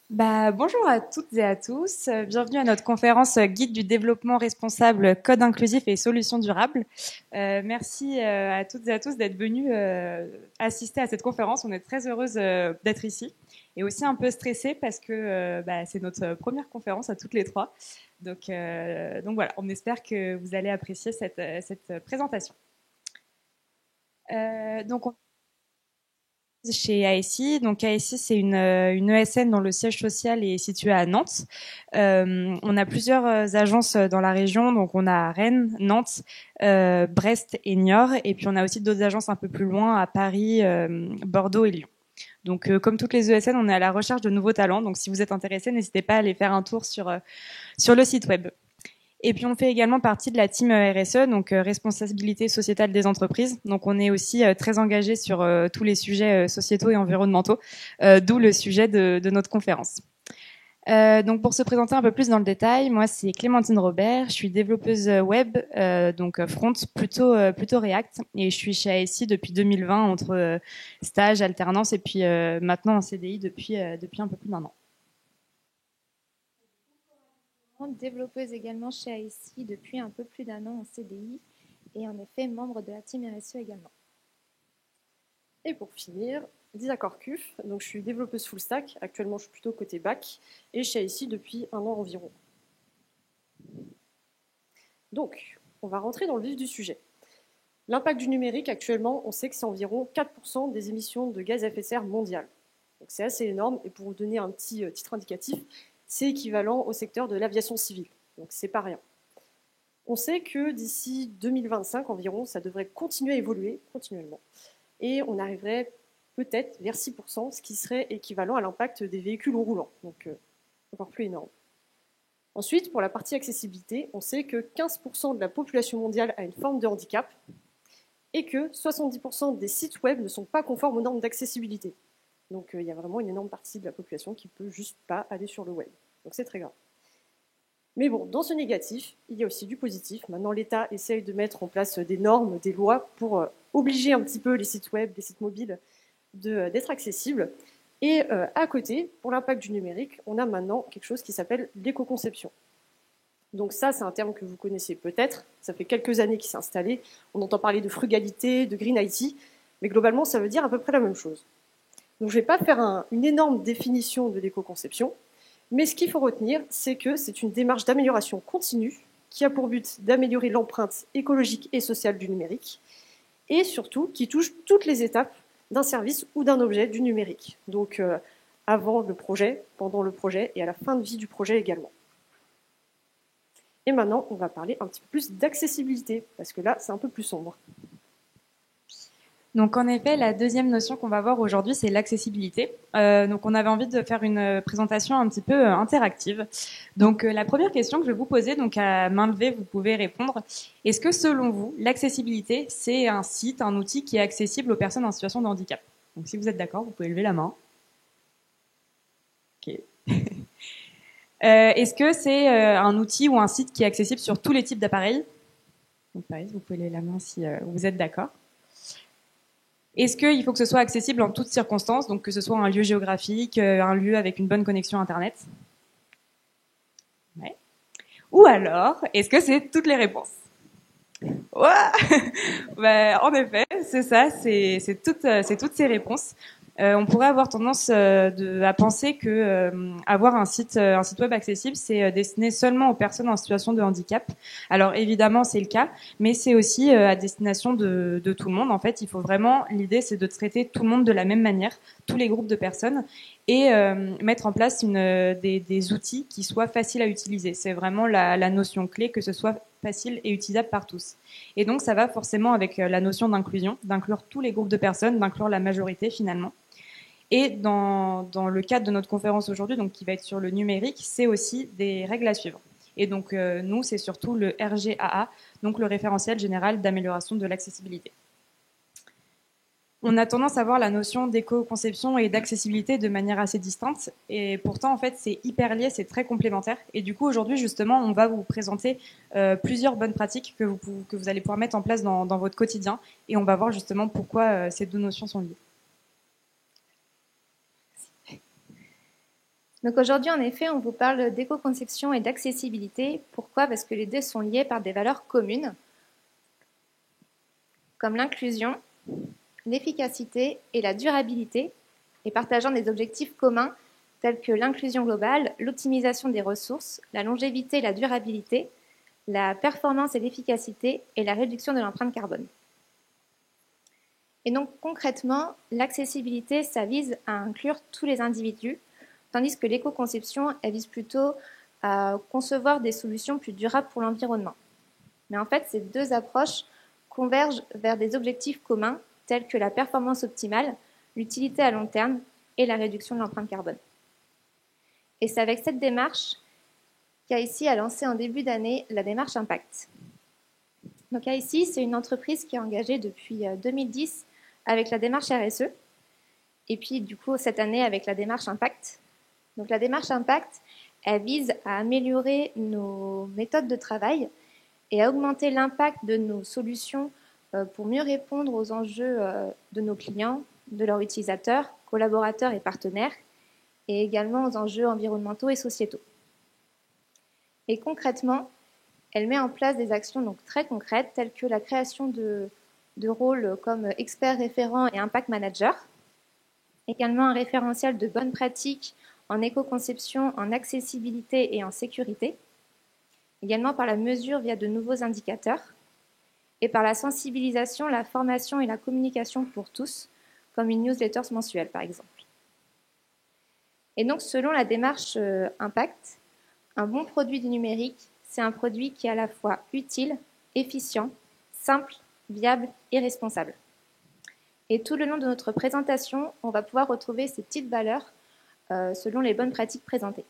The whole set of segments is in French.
Bonjour à toutes et à tous. Bienvenue à notre conférence Guide du développement responsable, code inclusif et solutions durables. Merci à toutes et à tous d'être venus assister à cette conférence. On est très heureuse d'être ici et aussi un peu stressée parce que c'est notre première conférence à toutes les trois. Donc voilà, on espère que vous allez apprécier cette présentation. Donc chez ASI. Donc ASI, c'est une ESN dont le siège social est situé à Nantes. On a plusieurs agences dans la région. Donc on a Rennes, Nantes, Brest et Niort. Et puis on a aussi d'autres agences un peu plus loin à Paris, Bordeaux et Lyon. Donc comme toutes les ESN, on est à la recherche de nouveaux talents. Donc si vous êtes intéressé, n'hésitez pas à aller faire un tour sur le site web. Et puis on fait également partie de la team RSE, donc responsabilité sociétale des entreprises. Donc on est aussi très engagé sur tous les sujets sociétaux et environnementaux, d'où le sujet de notre conférence. Donc pour se présenter un peu plus dans le détail, moi c'est Clémentine Robert, je suis développeuse web, donc front plutôt React, et je suis chez ASI depuis 2020 entre stage, alternance et puis maintenant en CDI depuis un peu plus d'1 an. Développeuse également chez ASI depuis un peu plus d'1 an en CDI et en effet membre de la team RSE également. Et pour finir, Lisa Corcuf, donc je suis développeuse full stack, actuellement je suis plutôt côté back et je suis ici depuis 1 an environ. Donc, on va rentrer dans le vif du sujet. L'impact du numérique actuellement, on sait que c'est environ 4% des émissions de gaz à effet de serre mondiales. Donc c'est assez énorme et pour vous donner un petit titre indicatif, c'est équivalent au secteur de l'aviation civile. Donc c'est pas rien. On sait que d'ici 2025 environ, ça devrait continuer à évoluer continuellement. Et on arriverait peut-être vers 6%, ce qui serait équivalent à l'impact des véhicules roulants, donc encore plus énorme. Ensuite, pour la partie accessibilité, on sait que 15% de la population mondiale a une forme de handicap et que 70% des sites web ne sont pas conformes aux normes d'accessibilité. Donc il y a vraiment une énorme partie de la population qui ne peut juste pas aller sur le web. Donc c'est très grave. Mais bon, dans ce négatif, il y a aussi du positif. Maintenant, l'État essaye de mettre en place des normes, des lois pour obliger un petit peu les sites web, les sites mobiles d'être accessibles. Et à côté, pour l'impact du numérique, on a maintenant quelque chose qui s'appelle l'éco-conception. Donc ça, c'est un terme que vous connaissez peut-être. Ça fait quelques années qu'il s'est installé. On entend parler de frugalité, de green IT, mais globalement, ça veut dire à peu près la même chose. Donc je ne vais pas faire une énorme définition de l'éco-conception, mais ce qu'il faut retenir, c'est que c'est une démarche d'amélioration continue qui a pour but d'améliorer l'empreinte écologique et sociale du numérique et surtout qui touche toutes les étapes d'un service ou d'un objet du numérique. Donc avant le projet, pendant le projet et à la fin de vie du projet également. Et maintenant, on va parler un petit peu plus d'accessibilité, parce que là, c'est un peu plus sombre. Donc en effet, la deuxième notion qu'on va voir aujourd'hui, c'est l'accessibilité. Donc on avait envie de faire une présentation un petit peu interactive. Donc la première question que je vais vous poser, donc à main levée, vous pouvez répondre. Est-ce que selon vous, l'accessibilité, c'est un site, un outil qui est accessible aux personnes en situation de handicap? Donc si vous êtes d'accord, vous pouvez lever la main. Ok. Est-ce que c'est un outil ou un site qui est accessible sur tous les types d'appareils? Donc pareil, vous pouvez lever la main si vous êtes d'accord. Est-ce qu'il faut que ce soit accessible en toutes circonstances, donc que ce soit un lieu géographique, un lieu avec une bonne connexion Internet? Ouais. Ou alors, est-ce que c'est toutes les réponses? Ouais. En effet, c'est ça, c'est toutes ces réponses. On pourrait avoir tendance à penser que avoir un site web accessible, c'est destiné seulement aux personnes en situation de handicap. Alors évidemment, c'est le cas, mais c'est aussi à destination de tout le monde. En fait, il faut vraiment, l'idée, c'est de traiter tout le monde de la même manière, tous les groupes de personnes, et mettre en place des outils qui soient faciles à utiliser. C'est vraiment la notion clé, que ce soit facile et utilisable par tous. Et donc, ça va forcément avec la notion d'inclusion, d'inclure tous les groupes de personnes, d'inclure la majorité finalement. Et dans le cadre de notre conférence aujourd'hui, donc qui va être sur le numérique, c'est aussi des règles à suivre. Et donc nous, c'est surtout le RGAA, donc le référentiel général d'amélioration de l'accessibilité. On a tendance à voir la notion d'éco-conception et d'accessibilité de manière assez distincte, et pourtant en fait c'est hyper lié, c'est très complémentaire. Et du coup aujourd'hui justement, on va vous présenter plusieurs bonnes pratiques que vous allez pouvoir mettre en place dans votre quotidien, et on va voir justement pourquoi ces deux notions sont liées. Donc aujourd'hui, en effet, on vous parle d'éco-conception et d'accessibilité. Pourquoi? Parce que les deux sont liés par des valeurs communes, comme l'inclusion, l'efficacité et la durabilité, et partageant des objectifs communs tels que l'inclusion globale, l'optimisation des ressources, la longévité et la durabilité, la performance et l'efficacité et la réduction de l'empreinte carbone. Et donc concrètement, l'accessibilité, ça vise à inclure tous les individus, tandis que l'éco-conception, elle vise plutôt à concevoir des solutions plus durables pour l'environnement. Mais en fait, ces deux approches convergent vers des objectifs communs tels que la performance optimale, l'utilité à long terme et la réduction de l'empreinte carbone. Et c'est avec cette démarche qu'AICI a lancé en début d'année la démarche Impact. Donc AICI, c'est une entreprise qui est engagée depuis 2010 avec la démarche RSE et puis du coup cette année avec la démarche Impact. Donc la démarche Impact, elle vise à améliorer nos méthodes de travail et à augmenter l'impact de nos solutions pour mieux répondre aux enjeux de nos clients, de leurs utilisateurs, collaborateurs et partenaires, et également aux enjeux environnementaux et sociétaux. Et concrètement, elle met en place des actions donc très concrètes telles que la création de rôles comme expert référent et impact manager, également un référentiel de bonnes pratiques en éco-conception, en accessibilité et en sécurité, également par la mesure via de nouveaux indicateurs, et par la sensibilisation, la formation et la communication pour tous, comme une newsletter mensuelle par exemple. Et donc selon la démarche Impact, un bon produit du numérique, c'est un produit qui est à la fois utile, efficient, simple, viable et responsable. Et tout le long de notre présentation, on va pouvoir retrouver ces petites valeurs selon les bonnes pratiques présentées.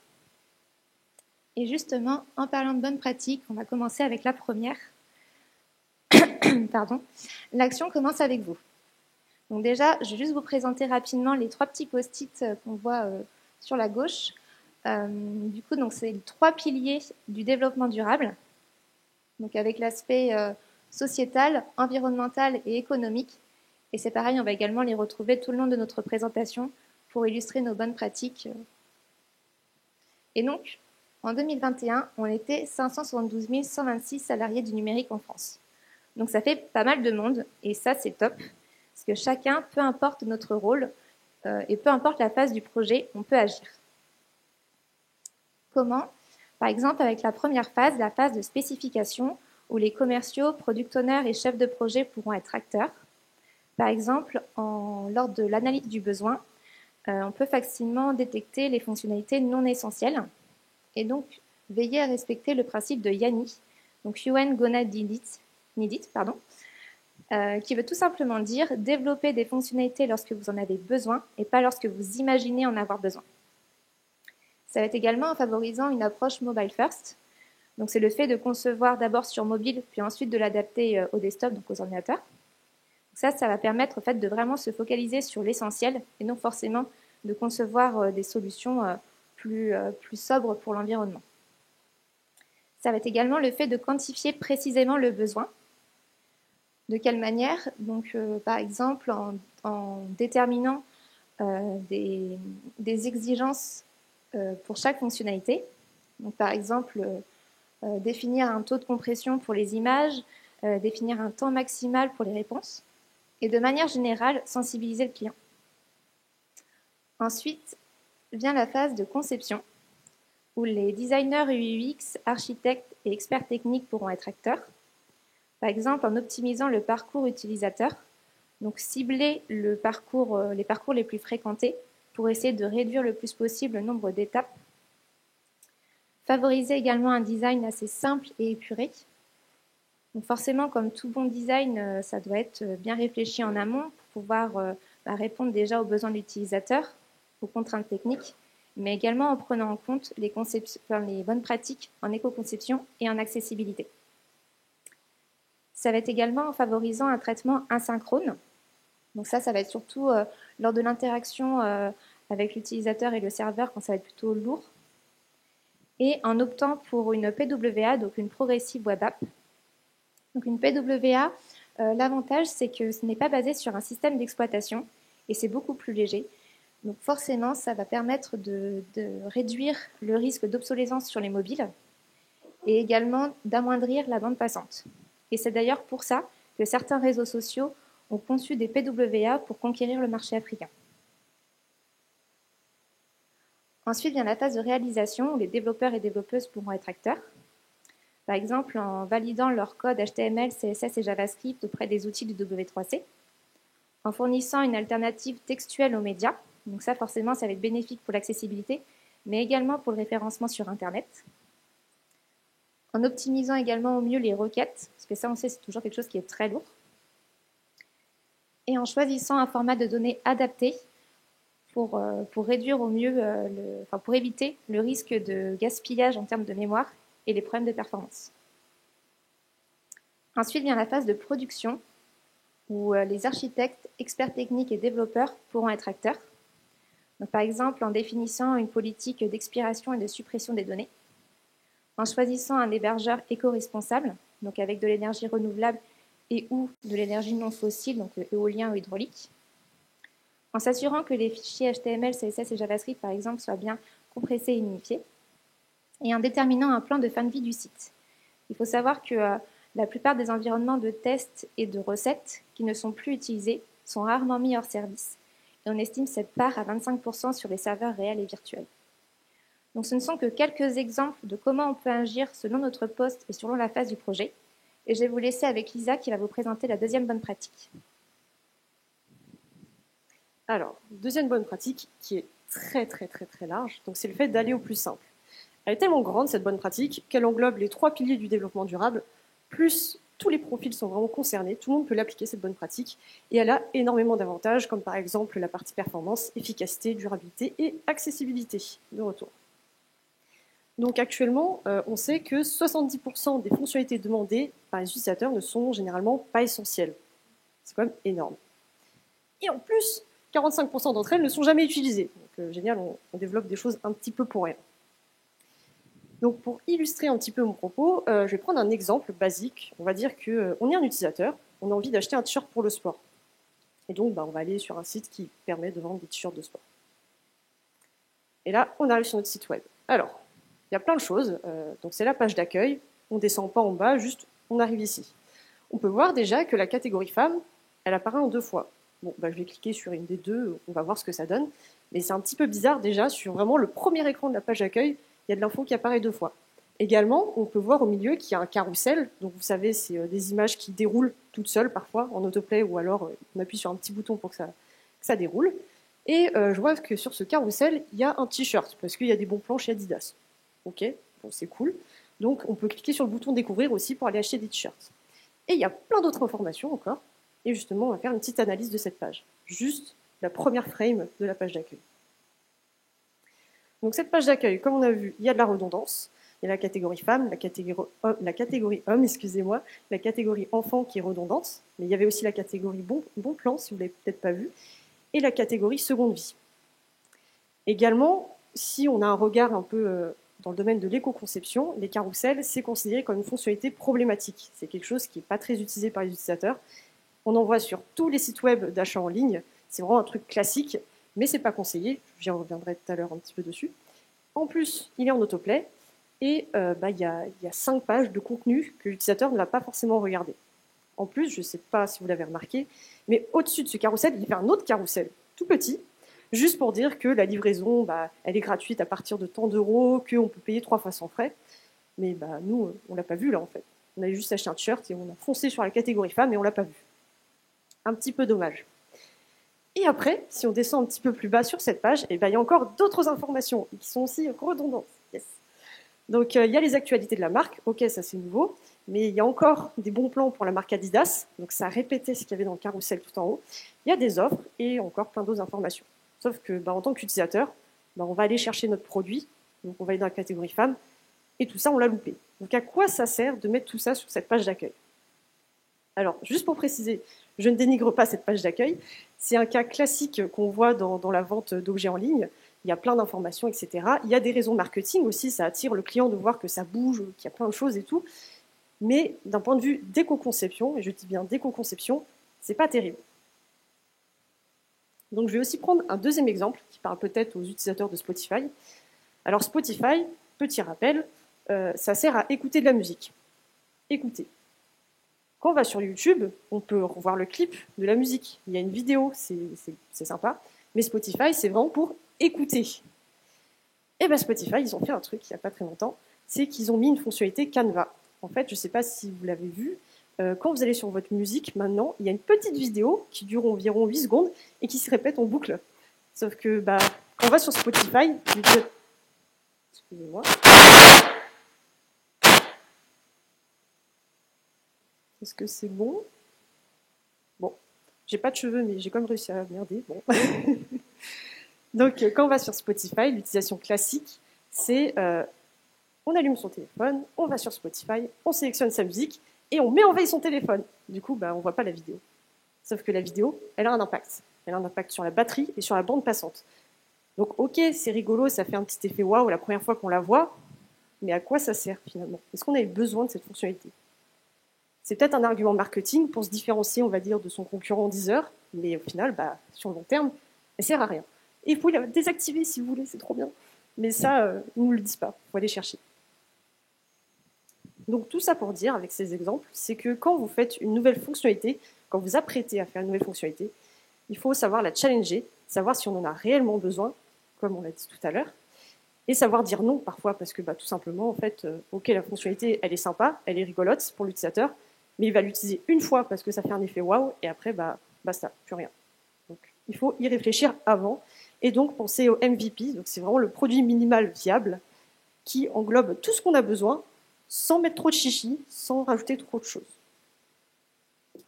Et justement, en parlant de bonnes pratiques, on va commencer avec la première. Pardon. L'action commence avec vous. Donc déjà, je vais juste vous présenter rapidement les 3 petits post-it qu'on voit sur la gauche. Du coup, donc c'est les 3 piliers du développement durable. Donc avec l'aspect sociétal, environnemental et économique. Et c'est pareil, on va également les retrouver tout le long de notre présentation pour illustrer nos bonnes pratiques. Et donc, en 2021, on était 572 126 salariés du numérique en France. Donc ça fait pas mal de monde, et ça c'est top, parce que chacun, peu importe notre rôle, et peu importe la phase du projet, on peut agir. Comment? Par exemple, avec la première phase, la phase de spécification, où les commerciaux, product owners et chefs de projet pourront être acteurs. Par exemple, lors de l'analyse du besoin, on peut facilement détecter les fonctionnalités non essentielles et donc veiller à respecter le principe de YANI, donc UN Gonna Need It, qui veut tout simplement dire développer des fonctionnalités lorsque vous en avez besoin et pas lorsque vous imaginez en avoir besoin. Ça va être également en favorisant une approche mobile first. Donc c'est le fait de concevoir d'abord sur mobile, puis ensuite de l'adapter au desktop, donc aux ordinateurs. Ça va permettre en fait, de vraiment se focaliser sur l'essentiel et non forcément de concevoir des solutions plus sobres pour l'environnement. Ça va être également le fait de quantifier précisément le besoin. De quelle manière? Donc, par exemple, en déterminant des exigences pour chaque fonctionnalité. Donc, par exemple, définir un taux de compression pour les images, définir un temps maximal pour les réponses, et de manière générale, sensibiliser le client. Ensuite vient la phase de conception, où les designers UI/UX, architectes et experts techniques pourront être acteurs. Par exemple, en optimisant le parcours utilisateur, donc cibler les parcours les plus fréquentés pour essayer de réduire le plus possible le nombre d'étapes. Favoriser également un design assez simple et épuré. Donc forcément, comme tout bon design, ça doit être bien réfléchi en amont pour pouvoir répondre déjà aux besoins de l'utilisateur, aux contraintes techniques, mais également en prenant en compte les bonnes pratiques en éco-conception et en accessibilité. Ça va être également en favorisant un traitement asynchrone. Donc ça va être surtout lors de l'interaction avec l'utilisateur et le serveur quand ça va être plutôt lourd. Et en optant pour une PWA, donc une Progressive Web App. Donc une PWA, l'avantage c'est que ce n'est pas basé sur un système d'exploitation et c'est beaucoup plus léger. Donc forcément, ça va permettre de réduire le risque d'obsolescence sur les mobiles et également d'amoindrir la bande passante. Et c'est d'ailleurs pour ça que certains réseaux sociaux ont conçu des PWA pour conquérir le marché africain. Ensuite vient la phase de réalisation où les développeurs et développeuses pourront être acteurs. Par exemple, en validant leur code HTML, CSS et JavaScript auprès des outils du W3C, en fournissant une alternative textuelle aux médias. Donc ça, forcément, ça va être bénéfique pour l'accessibilité, mais également pour le référencement sur Internet. En optimisant également au mieux les requêtes, parce que ça, on sait, c'est toujours quelque chose qui est très lourd. Et en choisissant un format de données adapté pour réduire au mieux, pour éviter le risque de gaspillage en termes de mémoire et les problèmes de performance. Ensuite vient la phase de production, où les architectes, experts techniques et développeurs pourront être acteurs. Donc, par exemple, en définissant une politique d'expiration et de suppression des données, en choisissant un hébergeur éco-responsable, donc avec de l'énergie renouvelable et ou de l'énergie non fossile, donc éolien ou hydraulique, en s'assurant que les fichiers HTML, CSS et JavaScript, par exemple, soient bien compressés et unifiés, et en déterminant un plan de fin de vie du site. Il faut savoir que la plupart des environnements de tests et de recettes qui ne sont plus utilisés sont rarement mis hors service, et on estime cette part à 25% sur les serveurs réels et virtuels. Donc ce ne sont que quelques exemples de comment on peut agir selon notre poste et selon la phase du projet, et je vais vous laisser avec Lisa qui va vous présenter la deuxième bonne pratique. Alors, deuxième bonne pratique qui est très large, donc c'est le fait d'aller au plus simple. Elle est tellement grande, cette bonne pratique, qu'elle englobe les 3 piliers du développement durable, plus tous les profils sont vraiment concernés, tout le monde peut l'appliquer, cette bonne pratique, et elle a énormément d'avantages, comme par exemple la partie performance, efficacité, durabilité et accessibilité de retour. Donc actuellement, on sait que 70% des fonctionnalités demandées par les utilisateurs ne sont généralement pas essentielles. C'est quand même énorme. Et en plus, 45% d'entre elles ne sont jamais utilisées. Donc génial, on développe des choses un petit peu pour rien. Donc pour illustrer un petit peu mon propos, je vais prendre un exemple basique. On va dire qu'on est un utilisateur, on a envie d'acheter un t-shirt pour le sport. Et donc on va aller sur un site qui permet de vendre des t-shirts de sport. Et là, on arrive sur notre site web. Alors, il y a plein de choses. Donc c'est la page d'accueil. On ne descend pas en bas, juste on arrive ici. On peut voir déjà que la catégorie femmes, elle apparaît en 2 fois. Bon, je vais cliquer sur une des 2, on va voir ce que ça donne. Mais c'est un petit peu bizarre déjà, sur vraiment le premier écran de la page d'accueil, il y a de l'info qui apparaît 2 fois. Également, on peut voir au milieu qu'il y a un carrousel. Donc vous savez, c'est des images qui déroulent toutes seules parfois en autoplay, ou alors on appuie sur un petit bouton pour que ça déroule. Et je vois que sur ce carrousel, il y a un t-shirt, parce qu'il y a des bons plans chez Adidas. Ok, bon, c'est cool. Donc on peut cliquer sur le bouton découvrir aussi pour aller acheter des t-shirts. Et il y a plein d'autres informations encore. Et justement, on va faire une petite analyse de cette page. Juste la première frame de la page d'accueil. Donc cette page d'accueil, comme on a vu, il y a de la redondance. Il y a la catégorie femme, la catégorie homme, excusez-moi, la catégorie enfant qui est redondante. Mais il y avait aussi la catégorie bon plan, si vous ne l'avez peut-être pas vu, et la catégorie seconde vie. Également, si on a un regard un peu dans le domaine de l'éco-conception, les carousels, c'est considéré comme une fonctionnalité problématique. C'est quelque chose qui n'est pas très utilisé par les utilisateurs. On en voit sur tous les sites web d'achat en ligne. C'est vraiment un truc classique, mais ce n'est pas conseillé. J'y reviendrai tout à l'heure un petit peu dessus. En plus, il est en autoplay et il y a 5 pages de contenu que l'utilisateur ne l'a pas forcément regardé. En plus, je ne sais pas si vous l'avez remarqué, mais au-dessus de ce carrousel, il y a un autre carrousel, tout petit, juste pour dire que la livraison, elle est gratuite à partir de tant d'euros, qu'on peut payer 3 fois sans frais. Mais nous, on ne l'a pas vu là en fait. On avait juste acheté un t-shirt et on a foncé sur la catégorie femme et on ne l'a pas vu. Un petit peu dommage. Et après, si on descend un petit peu plus bas sur cette page, il y a encore d'autres informations qui sont aussi redondantes. Yes. Donc il y a les actualités de la marque, ok, ça c'est nouveau, mais il y a encore des bons plans pour la marque Adidas, donc ça a répété ce qu'il y avait dans le carrousel tout en haut. Il y a des offres et encore plein d'autres informations. Sauf que en tant qu'utilisateur, on va aller chercher notre produit, donc on va aller dans la catégorie femme, et tout ça on l'a loupé. Donc à quoi ça sert de mettre tout ça sur cette page d'accueil? Alors, juste pour préciser, je ne dénigre pas cette page d'accueil. C'est un cas classique qu'on voit dans la vente d'objets en ligne. Il y a plein d'informations, etc. Il y a des raisons marketing aussi, ça attire le client de voir que ça bouge, qu'il y a plein de choses et tout. Mais d'un point de vue d'éco-conception, et je dis bien d'éco-conception, c'est pas terrible. Donc je vais aussi prendre un deuxième exemple qui parle peut-être aux utilisateurs de Spotify. Alors Spotify, petit rappel, ça sert à écouter de la musique. Écouter. Quand on va sur YouTube, on peut revoir le clip de la musique. Il y a une vidéo, c'est sympa. Mais Spotify, c'est vraiment pour écouter. Et bien Spotify, ils ont fait un truc il n'y a pas très longtemps, c'est qu'ils ont mis une fonctionnalité Canva. En fait, je ne sais pas si vous l'avez vu, quand vous allez sur votre musique, maintenant, il y a une petite vidéo qui dure environ 8 secondes et qui se répète en boucle. Sauf que quand on va sur Spotify, excusez-moi. Est-ce que c'est bon? Bon, j'ai pas de cheveux, mais j'ai quand même réussi à merder. Bon. Donc, quand on va sur Spotify, l'utilisation classique, c'est on allume son téléphone, on va sur Spotify, on sélectionne sa musique et on met en veille son téléphone. Du coup, on voit pas la vidéo. Sauf que la vidéo, elle a un impact. Elle a un impact sur la batterie et sur la bande passante. Donc, ok, c'est rigolo, ça fait un petit effet waouh la première fois qu'on la voit, mais à quoi ça sert finalement? Est-ce qu'on avait besoin de cette fonctionnalité? C'est peut-être un argument marketing pour se différencier, on va dire, de son concurrent Deezer, mais au final, sur le long terme, elle sert à rien. Et il faut la désactiver si vous voulez, c'est trop bien. Mais ça, ils ne nous le disent pas, il faut aller chercher. Donc tout ça pour dire, avec ces exemples, c'est que quand vous faites une nouvelle fonctionnalité, quand vous apprêtez à faire une nouvelle fonctionnalité, il faut savoir la challenger, savoir si on en a réellement besoin, comme on l'a dit tout à l'heure, et savoir dire non parfois, parce que tout simplement, en fait, ok, la fonctionnalité, elle est sympa, elle est rigolote pour l'utilisateur, mais il va l'utiliser une fois parce que ça fait un effet waouh, et après, basta, plus rien. Donc il faut y réfléchir avant, et donc penser au MVP, donc c'est vraiment le produit minimal viable, qui englobe tout ce qu'on a besoin, sans mettre trop de chichi, sans rajouter trop de choses.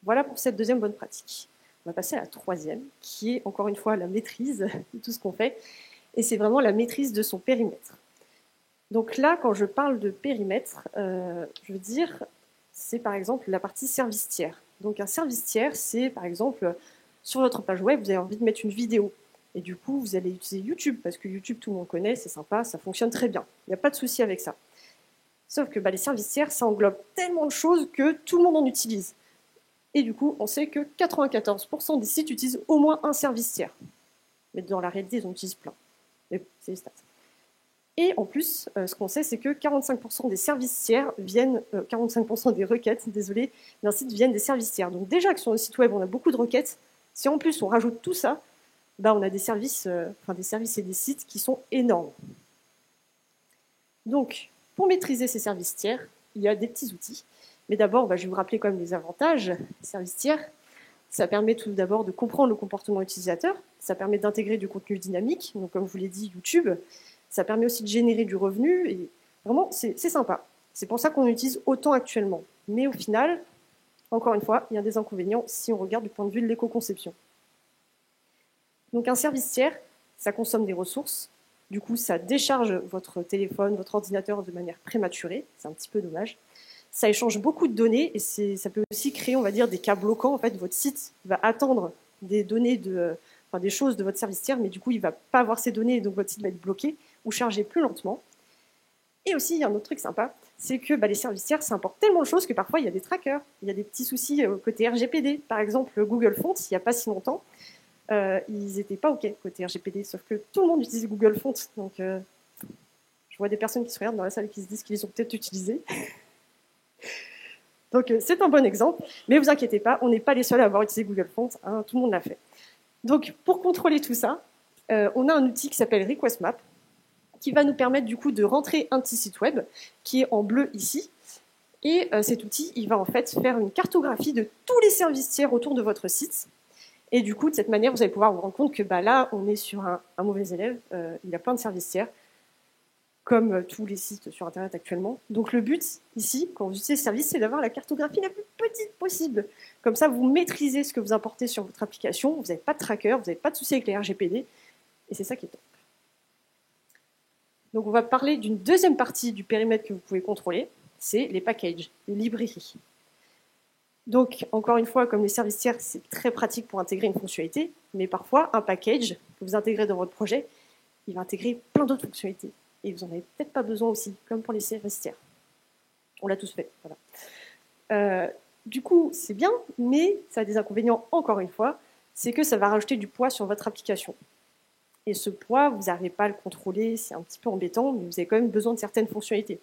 Voilà pour cette deuxième bonne pratique. On va passer à la troisième, qui est encore une fois la maîtrise de tout ce qu'on fait, et c'est vraiment la maîtrise de son périmètre. Donc là, quand je parle de périmètre, je veux dire, c'est par exemple la partie service tiers. Donc un service tiers, c'est par exemple, sur votre page web, vous avez envie de mettre une vidéo, et du coup, vous allez utiliser YouTube, parce que YouTube, tout le monde connaît, c'est sympa, ça fonctionne très bien. Il n'y a pas de souci avec ça. Sauf que les services tiers, ça englobe tellement de choses que tout le monde en utilise. Et du coup, on sait que 94% des sites utilisent au moins un service tiers. Mais dans la réalité, ils en utilisent plein. Mais c'est les stats. Et en plus, ce qu'on sait, c'est que 45% des services tiers viennent, 45% des requêtes, d'un site viennent des services tiers. Donc déjà que sur le site web, on a beaucoup de requêtes, si en plus on rajoute tout ça, on a des services et des sites qui sont énormes. Donc, pour maîtriser ces services tiers, il y a des petits outils. Mais d'abord, je vais vous rappeler quand même les avantages des services tiers. Ça permet tout d'abord de comprendre le comportement utilisateur. Ça permet d'intégrer du contenu dynamique, donc comme je vous l'ai dit, YouTube. Ça permet aussi de générer du revenu. Et vraiment, c'est sympa. C'est pour ça qu'on utilise autant actuellement. Mais au final, encore une fois, il y a des inconvénients si on regarde du point de vue de l'éco-conception. Donc un service tiers, ça consomme des ressources. Du coup, ça décharge votre téléphone, votre ordinateur de manière prématurée. C'est un petit peu dommage. Ça échange beaucoup de données et ça peut aussi créer, on va dire, des cas bloquants. En fait, votre site va attendre des données des choses de votre service tiers, mais du coup, il ne va pas avoir ces données et donc votre site va être bloqué ou chargé plus lentement. Et aussi, il y a un autre truc sympa, c'est que les services tiers, ça importe tellement de choses que parfois, il y a des trackers. Il y a des petits soucis côté RGPD. Par exemple, Google Fonts, il n'y a pas si longtemps, ils n'étaient pas OK côté RGPD, sauf que tout le monde utilise Google Fonts. Donc, je vois des personnes qui se regardent dans la salle et qui se disent qu'ils les ont peut-être utilisés. Donc, c'est un bon exemple. Mais vous inquiétez pas, on n'est pas les seuls à avoir utilisé Google Fonts. Hein, tout le monde l'a fait. Donc, pour contrôler tout ça, on a un outil qui s'appelle RequestMap, qui va nous permettre du coup de rentrer un petit site web, qui est en bleu ici. Et cet outil, il va en fait faire une cartographie de tous les services tiers autour de votre site. Et du coup, de cette manière, vous allez pouvoir vous rendre compte que là, on est sur un mauvais élève. Il y a plein de services tiers, comme tous les sites sur Internet actuellement. Donc le but, ici, quand vous utilisez ce service, c'est d'avoir la cartographie la plus petite possible. Comme ça, vous maîtrisez ce que vous importez sur votre application. Vous n'avez pas de tracker, vous n'avez pas de souci avec les RGPD. Et c'est ça qui est top. Donc on va parler d'une deuxième partie du périmètre que vous pouvez contrôler. C'est les packages, les librairies. Donc, encore une fois, comme les services tiers, c'est très pratique pour intégrer une fonctionnalité, mais parfois, un package que vous intégrez dans votre projet, il va intégrer plein d'autres fonctionnalités. Et vous n'en avez peut-être pas besoin aussi, comme pour les services tiers. On l'a tous fait. Voilà. Du coup, c'est bien, mais ça a des inconvénients, encore une fois. c'est que ça va rajouter du poids sur votre application. Et ce poids, vous n'arrivez pas à le contrôler, c'est un petit peu embêtant, mais vous avez quand même besoin de certaines fonctionnalités.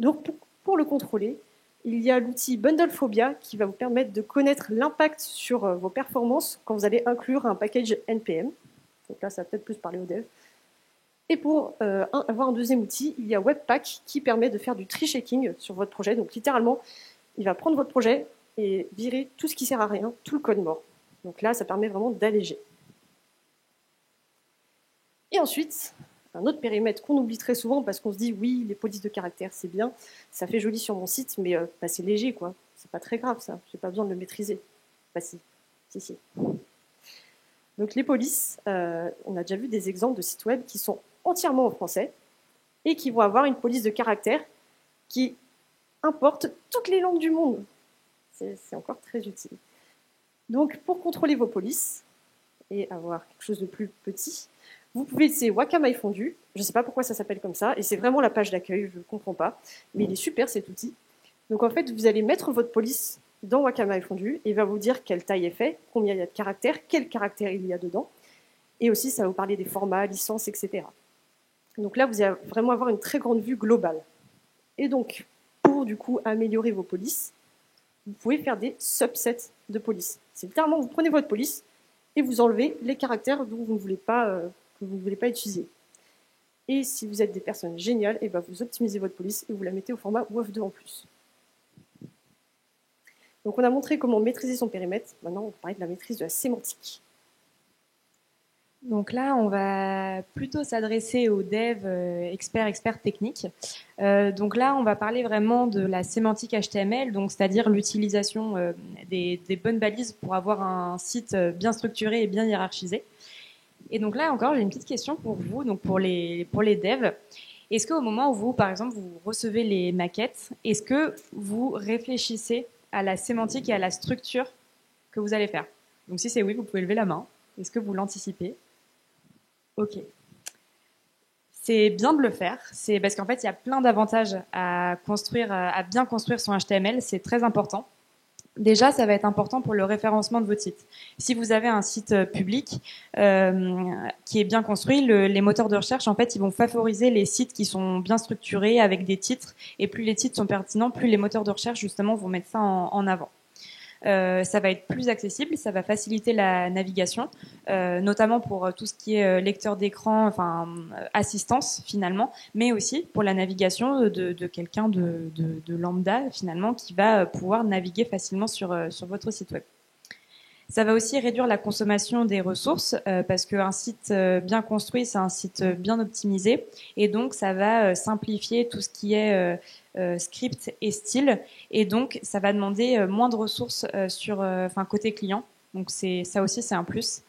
Donc pour le contrôler, il y a l'outil Bundlephobia qui va vous permettre de connaître l'impact sur vos performances quand vous allez inclure un package NPM. Donc là, ça va peut-être plus parler aux devs. Et pour avoir un deuxième outil, il y a Webpack qui permet de faire du tree checking sur votre projet. Donc littéralement, il va prendre votre projet et virer tout ce qui sert à rien, tout le code mort. Donc là, ça permet vraiment d'alléger. Et ensuite, un autre périmètre qu'on oublie très souvent parce qu'on se dit oui, les polices de caractère, c'est bien, ça fait joli sur mon site, mais c'est léger, quoi. C'est pas très grave, ça. J'ai pas besoin de le maîtriser. Bah si. Donc les polices, on a déjà vu des exemples de sites web qui sont entièrement en français et qui vont avoir une police de caractère qui importe toutes les langues du monde. C'est encore très utile. Donc pour contrôler vos polices et avoir quelque chose de plus petit, vous pouvez utiliser Wacom Fondu. Je ne sais pas pourquoi ça s'appelle comme ça, et c'est vraiment la page d'accueil, je ne comprends pas, mais il est super cet outil. Donc en fait, vous allez mettre votre police dans Wacom Fondu, et il va vous dire quelle taille est faite, combien il y a de caractères, quels caractères il y a dedans, et aussi ça va vous parler des formats, licences, etc. Donc là, vous allez vraiment avoir une très grande vue globale. Et donc, pour du coup améliorer vos polices, vous pouvez faire des subsets de police. C'est littéralement, vous prenez votre police et vous enlevez les caractères dont vous ne voulez pas utiliser. Et si vous êtes des personnes géniales, et ben vous optimisez votre police et vous la mettez au format WAF2 en plus. Donc on a montré comment maîtriser son périmètre. Maintenant, on va parler de la maîtrise de la sémantique. Donc là, on va plutôt s'adresser aux devs experts techniques. Donc là, on va parler vraiment de la sémantique HTML, donc c'est-à-dire l'utilisation des bonnes balises pour avoir un site bien structuré et bien hiérarchisé. Et donc là encore, j'ai une petite question pour vous, donc pour les devs. Est-ce qu'au moment où vous, par exemple, vous recevez les maquettes, est-ce que vous réfléchissez à la sémantique et à la structure que vous allez faire? Donc si c'est oui, vous pouvez lever la main. Est-ce que vous l'anticipez? Ok. C'est bien de le faire. C'est parce qu'en fait, il y a plein d'avantages à bien construire son HTML. C'est très important. Déjà, ça va être important pour le référencement de votre site. Si vous avez un site public qui est bien construit, les moteurs de recherche, en fait, ils vont favoriser les sites qui sont bien structurés avec des titres. Et plus les titres sont pertinents, plus les moteurs de recherche, justement, vont mettre ça en avant. Ça va être plus accessible, ça va faciliter la navigation, notamment pour tout ce qui est lecteur d'écran, enfin assistance finalement, mais aussi pour la navigation de quelqu'un de lambda finalement qui va pouvoir naviguer facilement sur votre site web. Ça va aussi réduire la consommation des ressources parce qu'un site bien construit, c'est un site bien optimisé et donc ça va simplifier tout ce qui est script et style et donc ça va demander moins de ressources côté client. Donc ça aussi c'est un plus.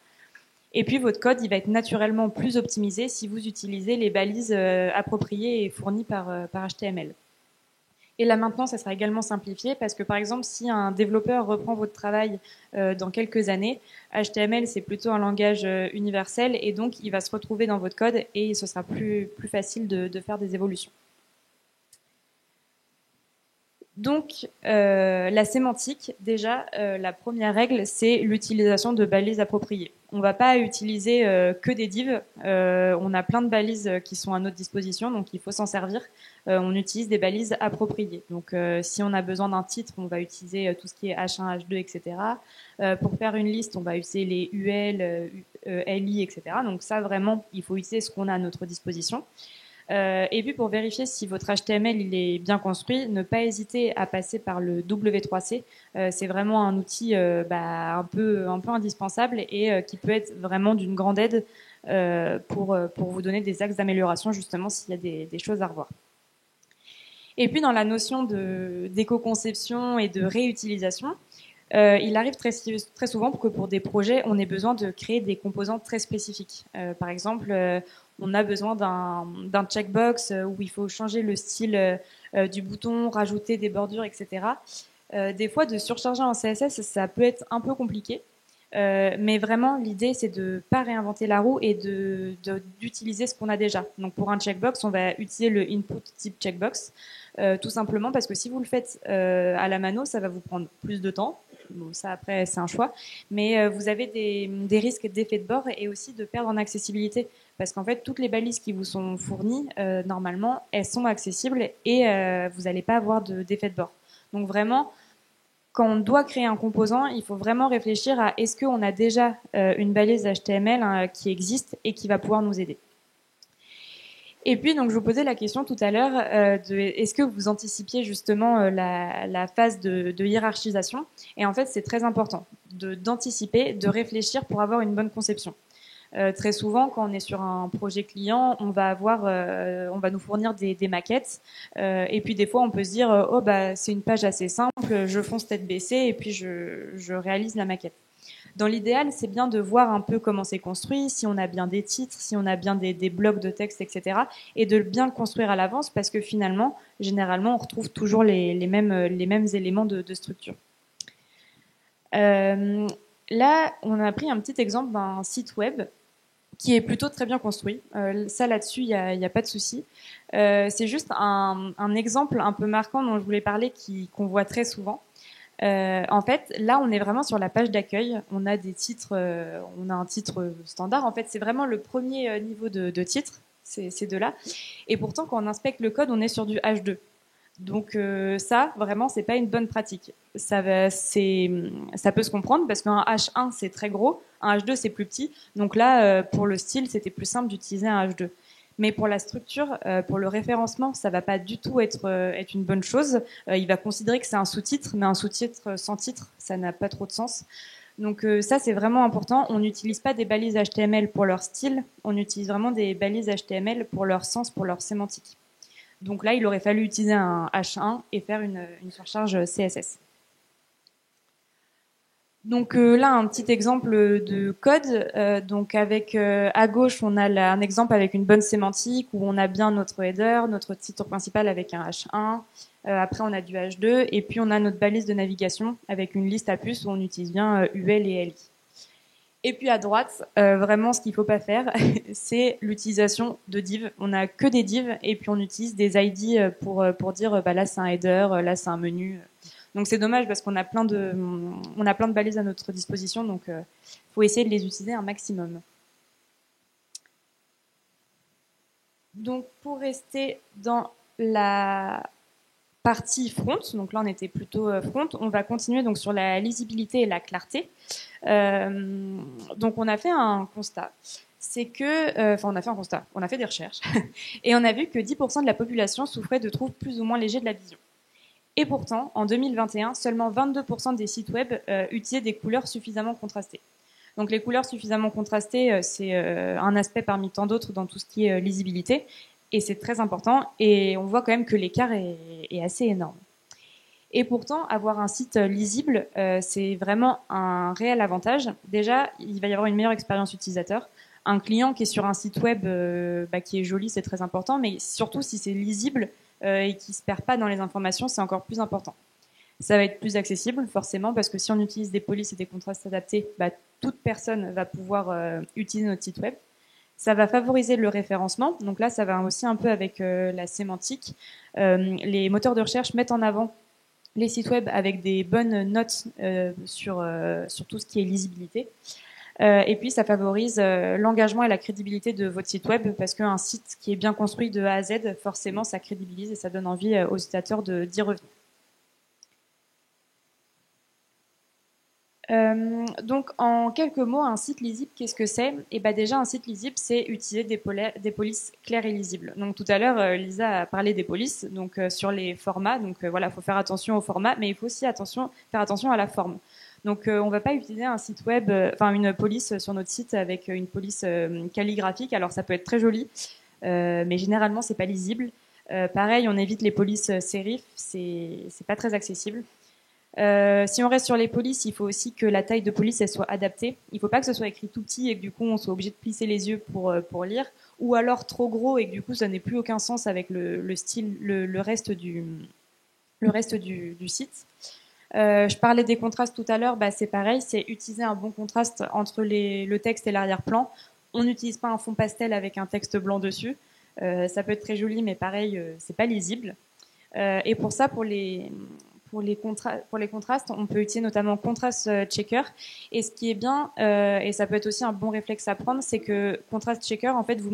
Et puis votre code il va être naturellement plus optimisé si vous utilisez les balises appropriées et fournies par HTML. Et là maintenant, ça sera également simplifié parce que par exemple, si un développeur reprend votre travail dans quelques années, HTML c'est plutôt un langage universel et donc il va se retrouver dans votre code et ce sera plus facile de faire des évolutions. Donc la sémantique, déjà, la première règle, c'est l'utilisation de balises appropriées. On ne va pas utiliser que des divs. On a plein de balises qui sont à notre disposition, donc il faut s'en servir. On utilise des balises appropriées. Donc si on a besoin d'un titre, on va utiliser tout ce qui est H1, H2, etc. Pour faire une liste, on va utiliser les UL, LI, etc. Donc ça, vraiment, il faut utiliser ce qu'on a à notre disposition. Et puis pour vérifier si votre HTML il est bien construit, ne pas hésiter à passer par le W3C. C'est vraiment un outil un peu indispensable et qui peut être vraiment d'une grande aide pour vous donner des axes d'amélioration justement s'il y a des choses à revoir. Et puis dans la notion d'éco-conception et de réutilisation, il arrive très souvent que pour des projets, on ait besoin de créer des composants très spécifiques. Par exemple, on a besoin d'un checkbox où il faut changer le style du bouton, rajouter des bordures, etc. Des fois, de surcharger en CSS, ça peut être un peu compliqué. Mais vraiment, l'idée, c'est de ne pas réinventer la roue et d'utiliser ce qu'on a déjà. Donc, pour un checkbox, on va utiliser le input type checkbox, tout simplement parce que si vous le faites à la mano, ça va vous prendre plus de temps. Bon, ça, après, c'est un choix. Mais vous avez des risques d'effet de bord et aussi de perdre en accessibilité. Parce qu'en fait, toutes les balises qui vous sont fournies, normalement, elles sont accessibles et vous n'allez pas avoir d'effet de bord. Donc vraiment, quand on doit créer un composant, il faut vraiment réfléchir à est-ce qu'on a déjà une balise HTML qui existe et qui va pouvoir nous aider. Et puis, donc, je vous posais la question tout à l'heure est-ce que vous anticipiez justement la phase de hiérarchisation. Et en fait, c'est très important d'anticiper, de réfléchir pour avoir une bonne conception. Très souvent, quand on est sur un projet client, on va nous fournir des maquettes, et puis des fois, on peut se dire oh bah c'est une page assez simple, je fonce tête baissée et puis je réalise la maquette. Dans l'idéal, c'est bien de voir un peu comment c'est construit, si on a bien des titres, si on a bien des blocs de texte, etc. Et de bien le construire à l'avance parce que finalement, généralement, on retrouve toujours les mêmes éléments de structure. Là, on a pris un petit exemple d'un site web qui est plutôt très bien construit. Ça, là-dessus, il y a pas de souci. C'est juste un exemple un peu marquant dont je voulais parler qu'on voit très souvent. En fait, là, on est vraiment sur la page d'accueil. On a des titres, on a un titre standard. En fait, c'est vraiment le premier niveau de titre, ces deux-là. Et pourtant, quand on inspecte le code, on est sur du H2. Donc ça, vraiment, c'est pas une bonne pratique. Ça peut se comprendre parce qu'un H1 c'est très gros, un H2 c'est plus petit. Donc là, pour le style, c'était plus simple d'utiliser un H2. Mais pour la structure, pour le référencement, ça va pas du tout être une bonne chose. Il va considérer que c'est un sous-titre, mais un sous-titre sans titre, ça n'a pas trop de sens. Donc ça, c'est vraiment important. On n'utilise pas des balises HTML pour leur style, on utilise vraiment des balises HTML pour leur sens, pour leur sémantique. Donc là, il aurait fallu utiliser un H1 et faire une surcharge CSS. Donc là, un petit exemple de code. Donc avec à gauche, on a un exemple avec une bonne sémantique où on a bien notre header, notre titre principal avec un H1. Après, on a du H2 et puis on a notre balise de navigation avec une liste à puces où on utilise bien UL et LI. Et puis à droite, vraiment, ce qu'il ne faut pas faire, c'est l'utilisation de divs. On n'a que des divs et puis on utilise des ID pour dire bah, là c'est un header, là c'est un menu. Donc c'est dommage parce qu'on a plein de balises à notre disposition, donc faut essayer de les utiliser un maximum. Donc pour rester dans la partie front, donc là on était plutôt front, on va continuer donc sur la lisibilité et la clarté. Donc on a fait un constat, c'est que, on a fait un constat, on a fait des recherches, et on a vu que 10% de la population souffrait de troubles plus ou moins légers de la vision. Et pourtant, en 2021, seulement 22% des sites web utilisaient des couleurs suffisamment contrastées. Donc les couleurs suffisamment contrastées, c'est un aspect parmi tant d'autres dans tout ce qui est lisibilité, et c'est très important, et on voit quand même que l'écart est assez énorme. Et pourtant, avoir un site lisible, c'est vraiment un réel avantage. Déjà, il va y avoir une meilleure expérience utilisateur. Un client qui est sur un site web qui est joli, c'est très important, mais surtout si c'est lisible et qui ne se perd pas dans les informations, c'est encore plus important. Ça va être plus accessible, forcément, parce que si on utilise des polices et des contrastes adaptés, toute personne va pouvoir utiliser notre site web. Ça va favoriser le référencement. Donc là, ça va aussi un peu avec la sémantique. Les moteurs de recherche mettent en avant les sites web avec des bonnes notes sur tout ce qui est lisibilité. Et puis, ça favorise l'engagement et la crédibilité de votre site web parce qu'un site qui est bien construit de A à Z, forcément, ça crédibilise et ça donne envie aux utilisateurs d'y revenir. Donc, en quelques mots, un site lisible, qu'est-ce que c'est ? Et déjà, un site lisible, c'est utiliser des polices claires et lisibles. Donc, tout à l'heure, Lisa a parlé des polices, donc sur les formats. Donc, voilà, il faut faire attention au format, mais il faut aussi faire attention à la forme. Donc, on ne va pas utiliser un site web, une police sur notre site avec une police calligraphique. Alors, ça peut être très joli, mais généralement, c'est pas lisible. Pareil, on évite les polices serif, c'est pas très accessible. Si on reste sur les polices, il faut aussi que la taille de police elle soit adaptée. Il ne faut pas que ce soit écrit tout petit et que du coup on soit obligé de plisser les yeux pour lire, ou alors trop gros et que du coup ça n'ait plus aucun sens avec le style, le reste du site. Je parlais des contrastes tout à l'heure, c'est pareil, c'est utiliser un bon contraste entre le texte et l'arrière-plan. On n'utilise pas un fond pastel avec un texte blanc dessus. Ça peut être très joli, mais pareil, c'est pas lisible. Et pour ça, pour pour les contrastes, on peut utiliser notamment Contrast Checker. Et ce qui est bien, et ça peut être aussi un bon réflexe à prendre, c'est que Contrast Checker, en fait, vous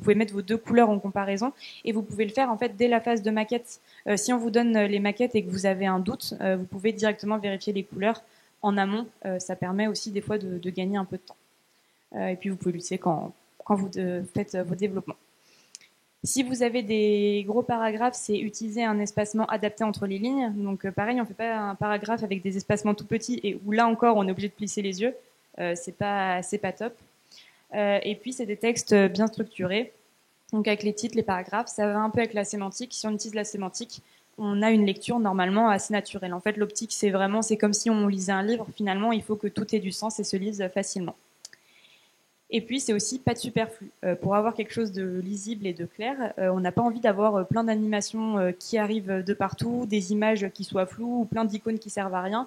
pouvez mettre vos deux couleurs en comparaison et vous pouvez le faire en fait dès la phase de maquette. Si on vous donne les maquettes et que vous avez un doute, vous pouvez directement vérifier les couleurs en amont. Ça permet aussi des fois de gagner un peu de temps. Et puis vous pouvez l'utiliser quand vous faites vos développements. Si vous avez des gros paragraphes, c'est utiliser un espacement adapté entre les lignes. Donc pareil, on ne fait pas un paragraphe avec des espacements tout petits et où là encore on est obligé de plisser les yeux. C'est pas top. Et puis c'est des textes bien structurés. Donc avec les titres, les paragraphes, ça va un peu avec la sémantique. Si on utilise la sémantique, on a une lecture normalement assez naturelle. En fait, l'optique, c'est comme si on lisait un livre. Finalement, il faut que tout ait du sens et se lise facilement. Et puis, c'est aussi pas de superflu. Pour avoir quelque chose de lisible et de clair, on n'a pas envie d'avoir plein d'animations qui arrivent de partout, des images qui soient floues ou plein d'icônes qui servent à rien.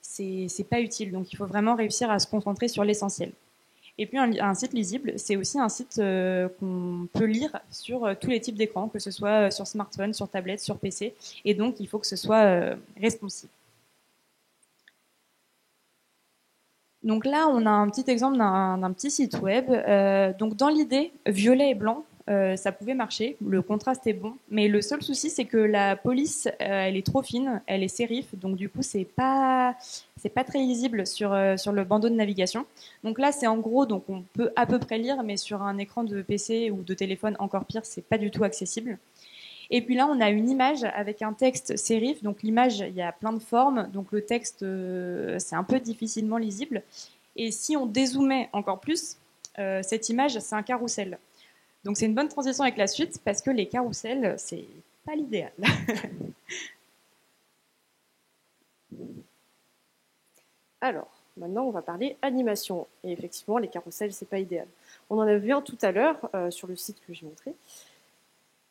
C'est pas utile. Donc, il faut vraiment réussir à se concentrer sur l'essentiel. Et puis, un site lisible, c'est aussi un site qu'on peut lire sur tous les types d'écrans, que ce soit sur smartphone, sur tablette, sur PC. Et donc, il faut que ce soit responsive. Donc là, on a un petit exemple d'un petit site web. Donc dans l'idée, violet et blanc, ça pouvait marcher. Le contraste est bon, mais le seul souci, c'est que la police, elle est trop fine, elle est sérif, donc du coup, c'est pas très lisible sur le bandeau de navigation. Donc là, c'est en gros, donc on peut à peu près lire, mais sur un écran de PC ou de téléphone, encore pire, c'est pas du tout accessible. Et puis là, on a une image avec un texte sérif. Donc l'image, il y a plein de formes. Donc le texte, c'est un peu difficilement lisible. Et si on dézoomait encore plus, cette image, c'est un carrousel. Donc c'est une bonne transition avec la suite parce que les carousels, c'est pas l'idéal. Alors, maintenant, on va parler animation. Et effectivement, les carousels, c'est pas idéal. On en a vu un tout à l'heure sur le site que j'ai montré.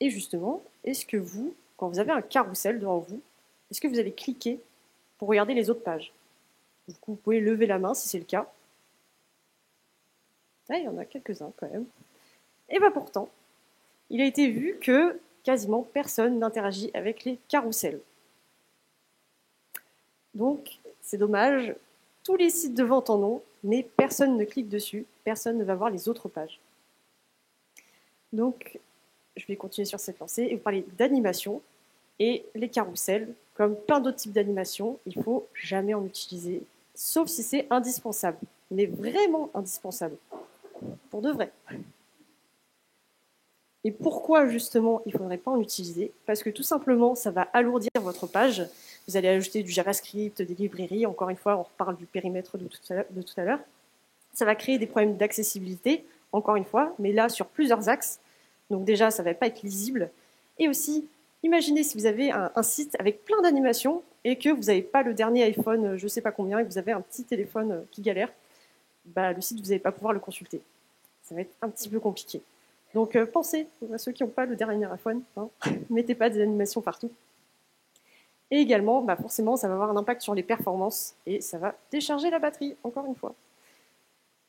Et justement, est-ce que vous, quand vous avez un carrousel devant vous, est-ce que vous allez cliquer pour regarder les autres pages? Du coup, vous pouvez lever la main si c'est le cas. Ah, il y en a quelques-uns quand même. Et bien pourtant, il a été vu que quasiment personne n'interagit avec les carousels. Donc, c'est dommage. Tous les sites de vente en ont, mais personne ne clique dessus, personne ne va voir les autres pages. Donc, je vais continuer sur cette lancée et vous parler d'animation. Et les carousels, comme plein d'autres types d'animation, il ne faut jamais en utiliser, sauf si c'est indispensable, mais vraiment indispensable, pour de vrai. Et pourquoi justement il ne faudrait pas en utiliser? Parce que tout simplement, ça va alourdir votre page. Vous allez ajouter du JavaScript, des librairies, encore une fois, on reparle du périmètre de tout à l'heure. Ça va créer des problèmes d'accessibilité, encore une fois, mais là sur plusieurs axes. Donc déjà, ça ne va pas être lisible. Et aussi, imaginez si vous avez un site avec plein d'animations et que vous n'avez pas le dernier iPhone, je ne sais pas combien, et que vous avez un petit téléphone qui galère, bah, le site, vous n'allez pas pouvoir le consulter. Ça va être un petit peu compliqué. Donc pensez à ceux qui n'ont pas le dernier iPhone, hein, mettez pas des animations partout. Et également, bah forcément, ça va avoir un impact sur les performances et ça va décharger la batterie, encore une fois.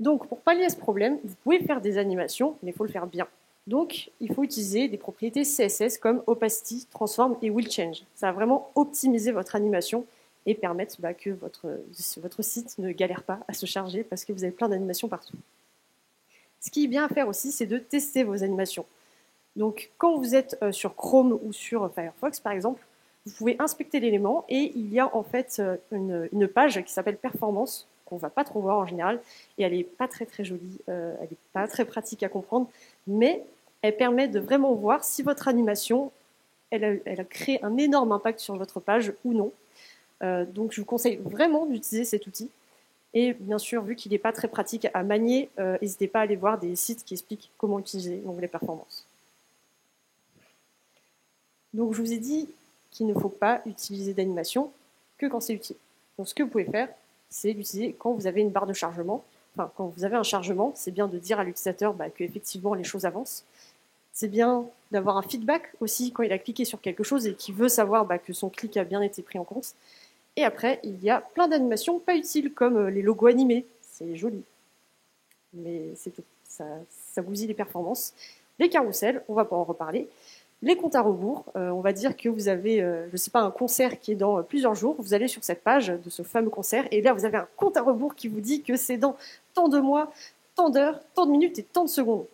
Donc pour pallier à ce problème, vous pouvez faire des animations, mais il faut le faire bien. Donc il faut utiliser des propriétés CSS comme Opacity, Transform et Will Change. Ça va vraiment optimiser votre animation et permettre que votre site ne galère pas à se charger parce que vous avez plein d'animations partout. Ce qui est bien à faire aussi, c'est de tester vos animations. Donc, quand vous êtes sur Chrome ou sur Firefox, par exemple, vous pouvez inspecter l'élément et il y a en fait une page qui s'appelle Performance, qu'on ne va pas trop voir en général, et elle n'est pas très très jolie, elle n'est pas très pratique à comprendre, mais elle permet de vraiment voir si votre animation, elle a créé un énorme impact sur votre page ou non. Donc, je vous conseille vraiment d'utiliser cet outil. Et bien sûr, vu qu'il n'est pas très pratique à manier, n'hésitez pas à aller voir des sites qui expliquent comment utiliser l'onglet performance. Donc je vous ai dit qu'il ne faut pas utiliser d'animation que quand c'est utile. Donc ce que vous pouvez faire, c'est l'utiliser quand vous avez une barre de chargement. Enfin, quand vous avez un chargement, c'est bien de dire à l'utilisateur qu'effectivement les choses avancent. C'est bien d'avoir un feedback aussi quand il a cliqué sur quelque chose et qu'il veut savoir que son clic a bien été pris en compte. Et après, il y a plein d'animations pas utiles, comme les logos animés. C'est joli. Mais c'est tout. Ça bousille les performances. Les carousels, on va pas en reparler. Les comptes à rebours, on va dire que vous avez, je ne sais pas, un concert qui est dans plusieurs jours, vous allez sur cette page de ce fameux concert, et là vous avez un compte à rebours qui vous dit que c'est dans tant de mois, tant d'heures, tant de minutes et tant de secondes.